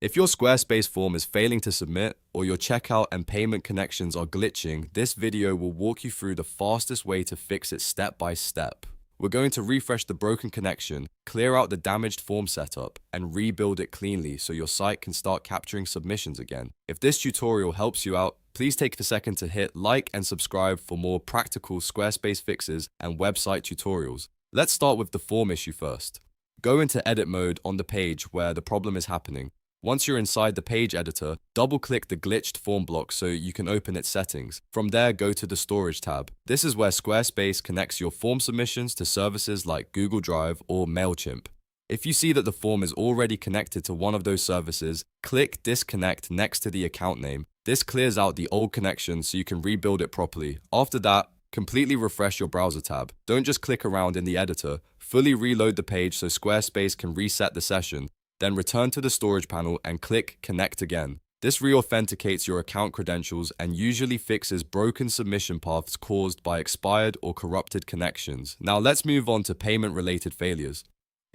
If your Squarespace form is failing to submit or your checkout and payment connections are glitching, this video will walk you through the fastest way to fix it step by step. We're going to refresh the broken connection, clear out the damaged form setup, and rebuild it cleanly so your site can start capturing submissions again. If this tutorial helps you out, please take a second to hit like and subscribe for more practical Squarespace fixes and website tutorials. Let's start with the form issue first. Go into edit mode on the page where the problem is happening. Once you're inside the page editor, double-click the glitched form block so you can open its settings. From there, go to the Storage tab. This is where Squarespace connects your form submissions to services like Google Drive or Mailchimp. If you see that the form is already connected to one of those services, click Disconnect next to the account name. This clears out the old connection so you can rebuild it properly. After that, completely refresh your browser tab. Don't just click around in the editor. Fully reload the page so Squarespace can reset the session. Then return to the storage panel and click Connect again. This re-authenticates your account credentials and usually fixes broken submission paths caused by expired or corrupted connections. Now let's move on to payment-related failures.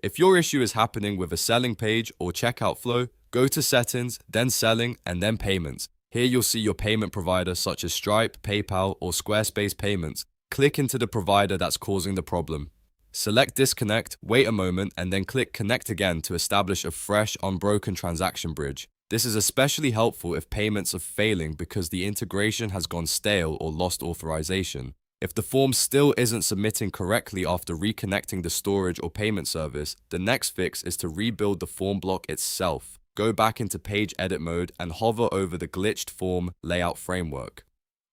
If your issue is happening with a selling page or checkout flow, go to Settings, then Selling, and then Payments. Here you'll see your payment provider such as Stripe, PayPal, or Squarespace Payments. Click into the provider that's causing the problem. Select Disconnect, wait a moment, and then click Connect again to establish a fresh, unbroken transaction bridge. This is especially helpful if payments are failing because the integration has gone stale or lost authorization. If the form still isn't submitting correctly after reconnecting the storage or payment service, the next fix is to rebuild the form block itself. Go back into page edit mode and hover over the glitched form layout framework.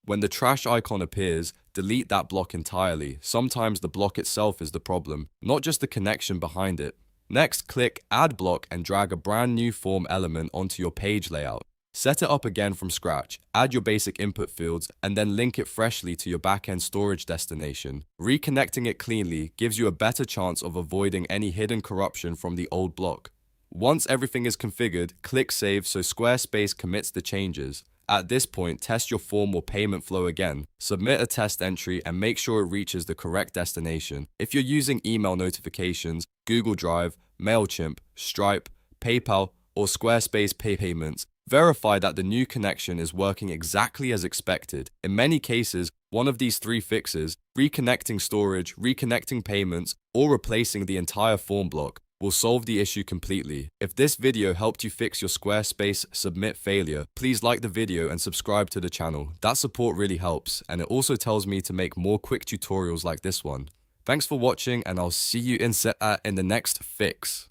When the trash icon appears, delete that block entirely. Sometimes the block itself is the problem, not just the connection behind it. Next, click Add Block and drag a brand new form element onto your page layout. Set it up again from scratch, add your basic input fields, and then link it freshly to your backend storage destination. Reconnecting it cleanly gives you a better chance of avoiding any hidden corruption from the old block. Once everything is configured, click Save so Squarespace commits the changes. At this point, test your form or payment flow again. Submit a test entry and make sure it reaches the correct destination. If you're using email notifications, Google Drive, Mailchimp, Stripe, PayPal, or Squarespace payments, verify that the new connection is working exactly as expected. In many cases, one of these three fixes, reconnecting storage, reconnecting payments, or replacing the entire form block, will solve the issue completely. If this video helped you fix your Squarespace submit failure, please like the video and subscribe to the channel. That support really helps, and it also tells me to make more quick tutorials like this one. Thanks for watching, and I'll see you in the next fix.